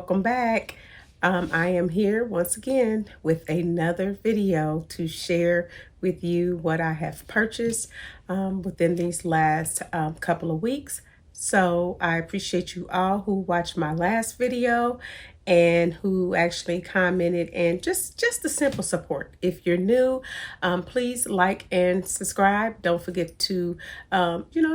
welcome back. I am here once again with another video to share with you what I have purchased within these last couple of weeks. So I appreciate you all who watched my last video and who actually commented, and just the simple support. If you're new, please like and subscribe. Don't forget to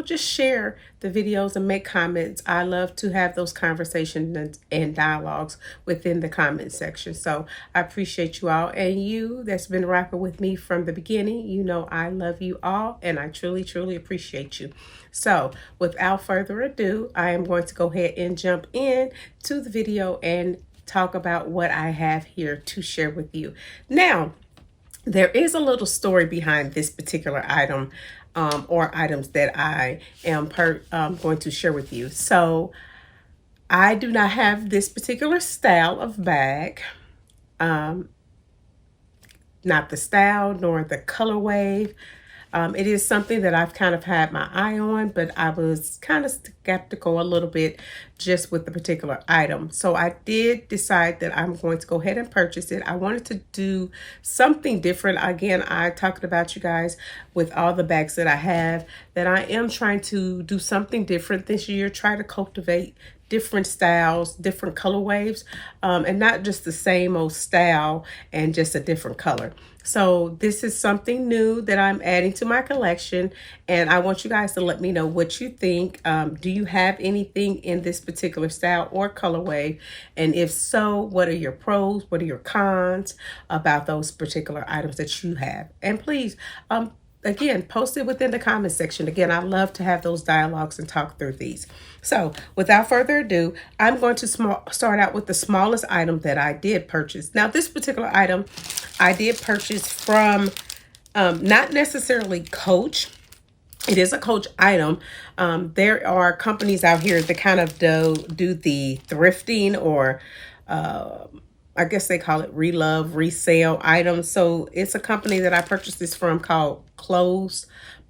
just share the videos and make comments. I love to have those conversations and dialogues within the comment section. So I appreciate you all, and you that's been rocking with me from the beginning. You know I love you all, and I truly appreciate you. So without further ado, I am going to go ahead and jump in to the video and talk about what I have here to share with you. Now, there is a little story behind this particular item or items that I am going to share with you. So I do not have this particular style of bag. Not the style nor the colorway. It is something that I've kind of had my eye on, but I was kind of skeptical a little bit just with the particular item. So I did decide that I'm going to go ahead and purchase it. I wanted to do something different. Again, I talked about you guys with all the bags that I have, that I am trying to do something different this year, try to cultivate different styles, different color waves, and not just the same old style and just a different color. So this is something new that I'm adding to my collection, and I want you guys to let me know what you think. Do you have anything in this particular style or colorway? And if so, what are your pros? What are your cons about those particular items that you have? And please, again, post it within the comment section. Again, I love to have those dialogues and talk through these. So without further ado, I'm going to start out with the smallest item that I did purchase. Now, this particular item I did purchase from not necessarily Coach. It is a Coach item. There are companies out here that kind of do the thrifting, or I guess they call it resale items. So it's a company that I purchased this from called Clothes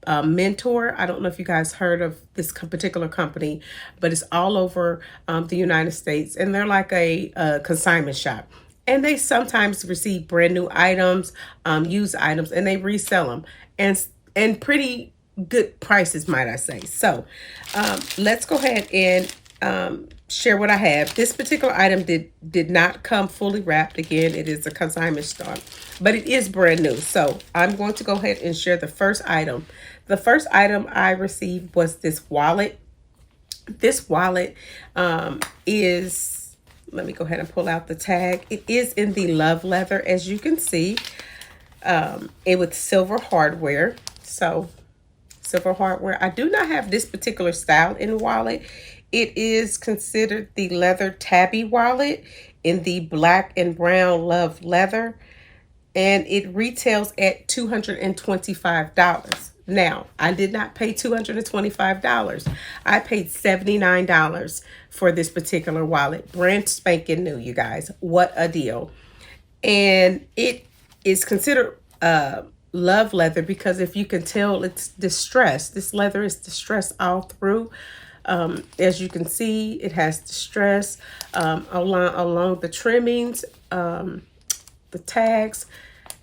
Mentor. I don't know if you guys heard of this particular company, but it's all over the United States, and they're like a consignment shop. And they sometimes receive brand new items, used items, and they resell them, and pretty good prices, might I say. So let's go ahead and share what I have. This particular item did not come fully wrapped. Again, it is a consignment store, but it is brand new. So I'm going to go ahead and share the first item. The first item I received was this wallet. This wallet is, let me go ahead and pull out the tag. It is in the love leather, as you can see, it with silver hardware. So silver hardware. I do not have this particular style in wallet. It is considered the leather Tabby wallet in the black and brown love leather, and it retails at $225. Now, I did not pay $225. I paid $79 for this particular wallet. Brand spanking new, you guys. What a deal. And it is considered love leather because if you can tell, it's distressed. This leather is distressed all through. As you can see, it has distress along the trimmings, the tags.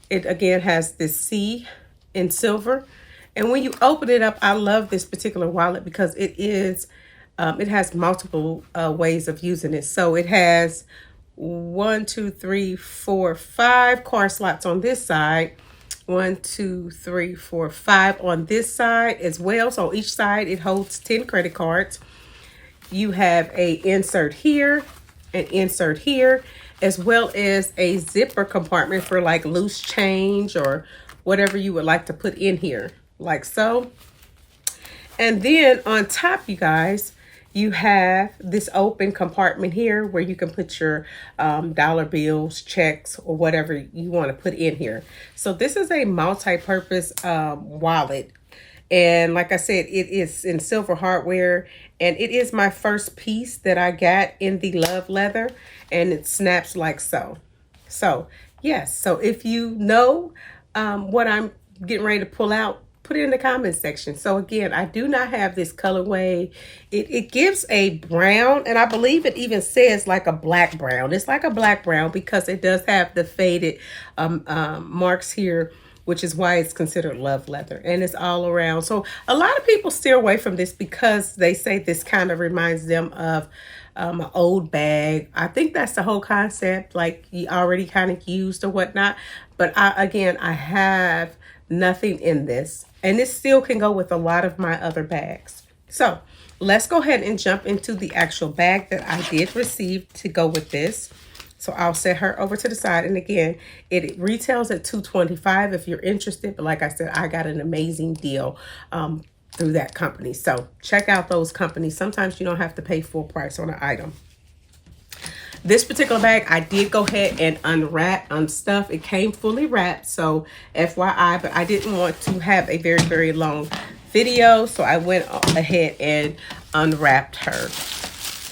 It again has this C in silver. And when you open it up, I love this particular wallet because it has multiple ways of using it. So it has 1, 2, 3, 4, 5 card slots on this side. 1, 2, 3, 4, 5 on this side as well. So each side it holds 10 credit cards. You have a insert here, an insert here, as well as a zipper compartment for like loose change or whatever you would like to put in here, like so. And then on top, you guys, you have this open compartment here where you can put your dollar bills, checks, or whatever you want to put in here. So this is a multi-purpose wallet. And like I said, it is in silver hardware, and it is my first piece that I got in the love leather, and it snaps like so. So yes, so if you know what I'm getting ready to pull out, put it in the comment section. So again, I do not have this colorway. It gives a brown, and I believe it even says like a black brown. It's like a black brown because it does have the faded marks here, which is why it's considered love leather, and it's all around. So a lot of people steer away from this because they say this kind of reminds them of an old bag. I think that's the whole concept, like you already kind of used or whatnot. But again, I have nothing in this, and this still can go with a lot of my other bags. So let's go ahead and jump into the actual bag that I did receive to go with this. So I'll set her over to the side. And again, it retails at $225 if you're interested. But like I said, I got an amazing deal through that company. So check out those companies. Sometimes you don't have to pay full price on an item. This particular bag, I did go ahead and unstuff. It came fully wrapped, so FYI, but I didn't want to have a very, very long video, so I went ahead and unwrapped her.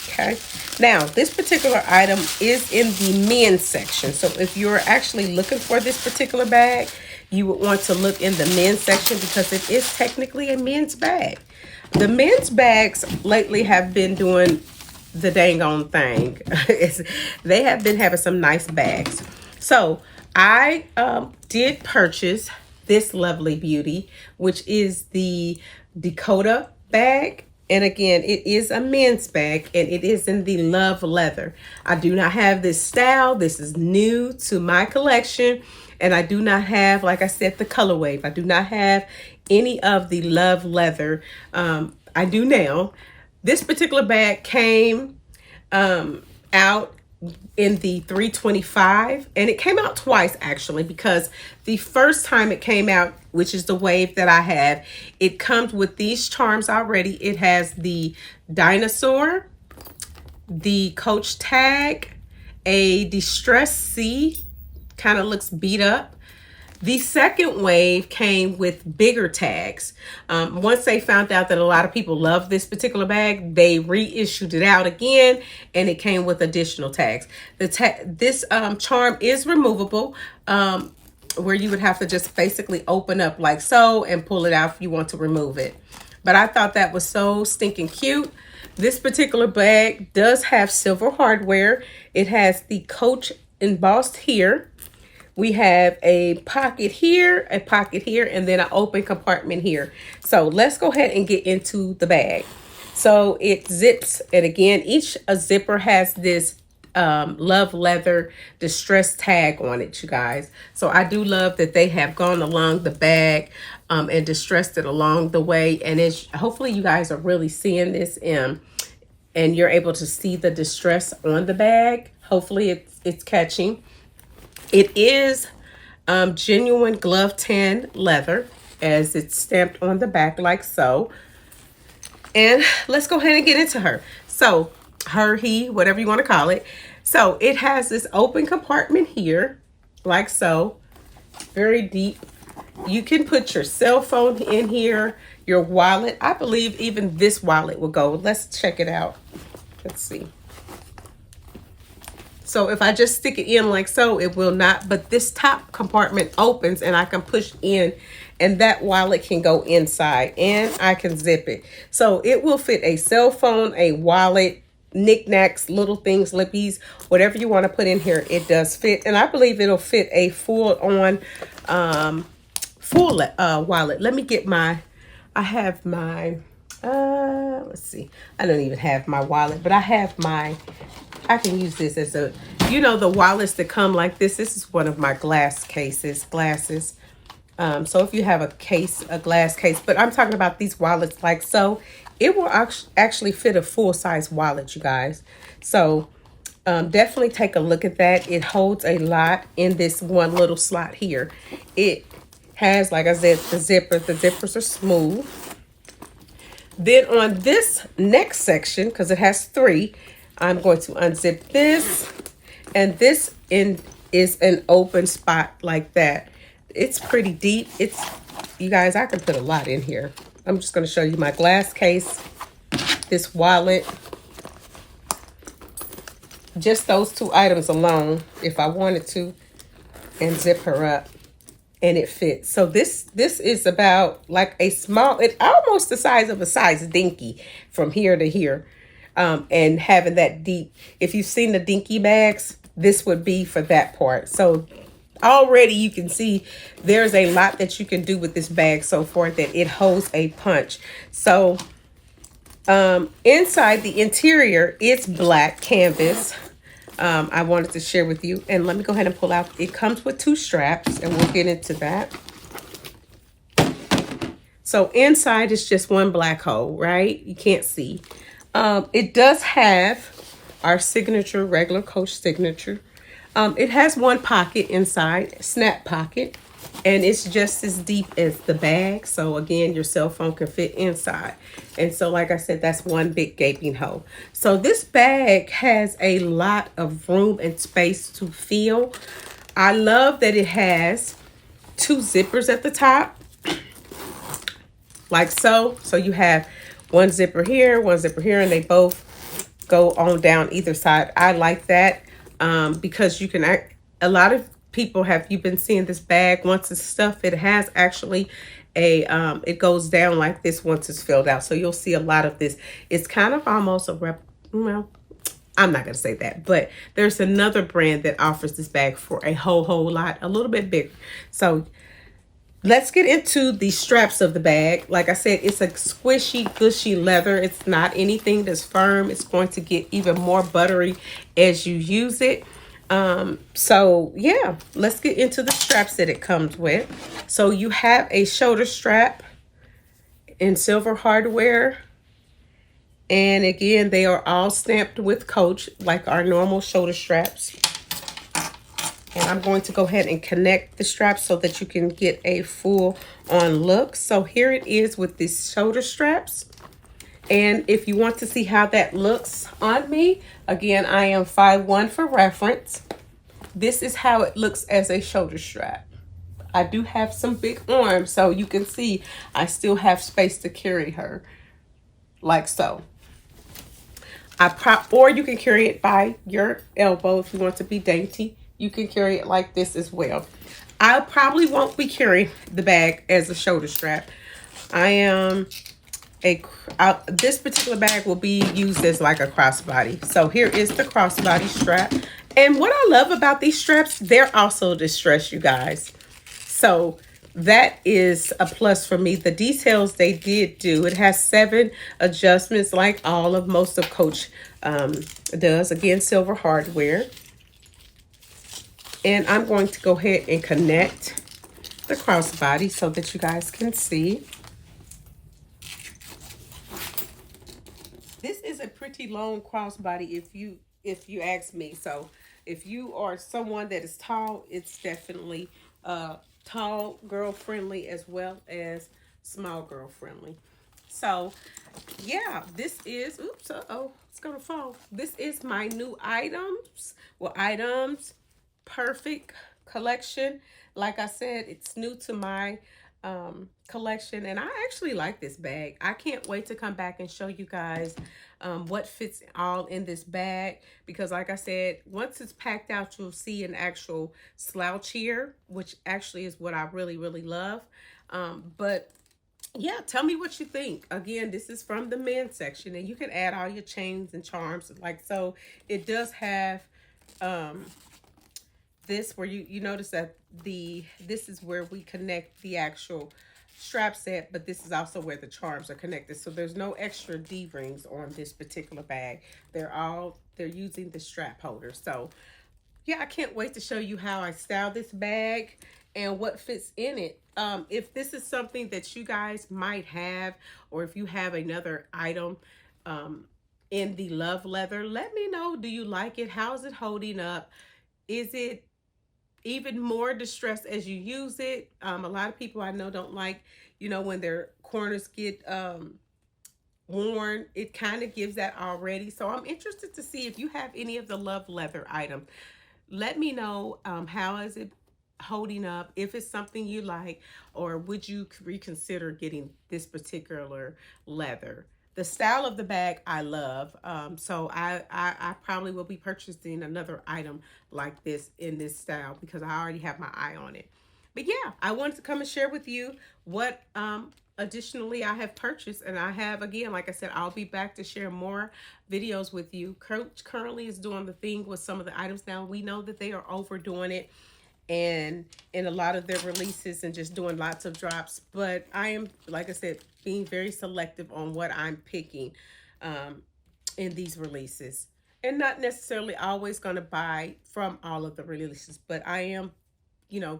Okay. Now, this particular item is in the men's section. So if you're actually looking for this particular bag, you would want to look in the men's section because it is technically a men's bag. The men's bags lately have been doing the dang on thing. They have been having some nice bags. So I did purchase this lovely beauty, which is the Dakota bag. And again, it is a men's bag, and it is in the love leather. I do not have this style. This is new to my collection. And I do not have, like I said, the color wave. I do not have any of the love leather. I do now. This particular bag came out in the 325, and it came out twice actually, because the first time it came out, which is the wave that I have, it comes with these charms already. It has the dinosaur, the Coach tag, a distressed C, kind of looks beat up. The second wave came with bigger tags. Once they found out that a lot of people love this particular bag, they reissued it out again, and it came with additional tags. This charm is removable, where you would have to just basically open up like so and pull it out if you want to remove it. But I thought that was so stinking cute. This particular bag does have silver hardware. It has the Coach embossed here. We have a pocket here, and then an open compartment here. So let's go ahead and get into the bag. So it zips, and again, each zipper has this love leather distress tag on it, you guys. So I do love that they have gone along the bag and distressed it along the way. And it's, hopefully you guys are really seeing this and you're able to see the distress on the bag. Hopefully it's catching. It is genuine glove tan leather, as it's stamped on the back like so. And let's go ahead and get into her. So her, he, whatever you want to call it. So it has this open compartment here like so, very deep. You can put your cell phone in here, your wallet. I believe even this wallet will go. Let's check it out. Let's see. So if I just stick it in like so, it will not, but this top compartment opens and I can push in, and that wallet can go inside, and I can zip it. So it will fit a cell phone, a wallet, knickknacks, little things, lippies, whatever you want to put in here, it does fit. And I believe it'll fit a full-on wallet. Let me get my, I have my, let's see. I don't even have my wallet, but I have my, I can use this as a, you know, the wallets that come like this. This is one of my glasses. So if you have a glass case, but I'm talking about these wallets like so, it will actually fit a full-size wallet, you guys. So definitely take a look at that. It holds a lot in this one little slot here. It has, like I said, the zippers. The zippers are smooth. Then on this next section, because it has 3, I'm going to unzip this, and this is an open spot like that. It's pretty deep. It's, you guys, I can put a lot in here. I'm just going to show you my glass case, this wallet, just those 2 items alone, if I wanted to, and zip her up. and it fits. So this is about like a small, it almost the size of a size dinky from here to here. And having that deep, if you've seen the dinky bags, this would be for that part. So already you can see there's a lot that you can do with this bag so far that it holds a punch. So inside the interior, it's black canvas. I wanted to share with you, and let me go ahead and pull out. It comes with 2 straps, and we'll get into that. So inside is just one black hole, right? You can't see. It does have our signature, regular Coach signature. It has one pocket inside, snap pocket, and it's just as deep as the bag. So again, your cell phone can fit inside. And so, like I said, that's one big gaping hole. So this bag has a lot of room and space to fill. I love that it has 2 zippers at the top, like so. So you have one zipper here, and they both go on down either side. I like that because you can, a lot of people have, you've been seeing this bag once it's stuffed, it has actually a, it goes down like this once it's filled out. So you'll see a lot of this. It's kind of almost a well, I'm not going to say that, but there's another brand that offers this bag for a whole lot, a little bit bigger. So let's get into the straps of the bag. Like I said, it's a squishy, gushy leather. It's not anything that's firm. It's going to get even more buttery as you use it. So yeah, let's get into the straps that it comes with. So you have a shoulder strap in silver hardware. And again, they are all stamped with Coach, like our normal shoulder straps. And I'm going to go ahead and connect the straps so that you can get a full on look. So here it is with these shoulder straps. And if you want to see how that looks on me, again, I am 5'1" for reference. This is how it looks as a shoulder strap. I do have some big arms, so you can see I still have space to carry her, like so. Or you can carry it by your elbow if you want to be dainty. You can carry it like this as well. I probably won't be carrying the bag as a shoulder strap. This particular bag will be used as like a crossbody. So here is the crossbody strap. And what I love about these straps, they're also distressed, you guys. So that is a plus for me. The details they did do, it has 7 adjustments like most of Coach does. Again, silver hardware. And I'm going to go ahead and connect the crossbody so that you guys can see. This is a pretty long crossbody if you ask me. So if you are someone that is tall, it's definitely tall girl friendly as well as small girl friendly. So yeah, this is, oops, it's gonna fall. This is my new items. Well, items perfect collection. Like I said, it's new to my collection, and I actually like this bag. I can't wait to come back and show you guys what fits all in this bag, because like I said, once it's packed out, you'll see an actual slouch here, which actually is what I really love. But yeah, tell me what you think. Again, this is from the men's section, and you can add all your chains and charms like so. It does have this where you notice that this is where we connect the actual strap set, but this is also where the charms are connected. So there's no extra D-rings on this particular bag. They're using the strap holder. So yeah, I can't wait to show you how I style this bag and what fits in it. If this is something that you guys might have, or if you have another item in the love leather, let me know. Do you like it? How's it holding up? Is it even more distressed as you use it? A lot of people I know don't like, when their corners get worn. It kind of gives that already. So I'm interested to see if you have any of the love leather items. Let me know how is it holding up, if it's something you like, or would you reconsider getting this particular leather. The style of the bag I love, so I probably will be purchasing another item like this in this style because I already have my eye on it. But yeah, I wanted to come and share with you what additionally I have purchased. And I have, again, like I said, I'll be back to share more videos with you. Coach currently is doing the thing with some of the items now. We know that they are overdoing it and in a lot of their releases and just doing lots of drops. But I am, like I said, being very selective on what I'm picking in these releases. And not necessarily always going to buy from all of the releases, but I am,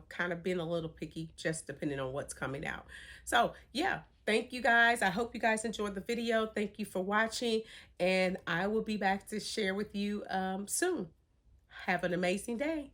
kind of being a little picky just depending on what's coming out. So, yeah, thank you guys. I hope you guys enjoyed the video. Thank you for watching, and I will be back to share with you soon. Have an amazing day.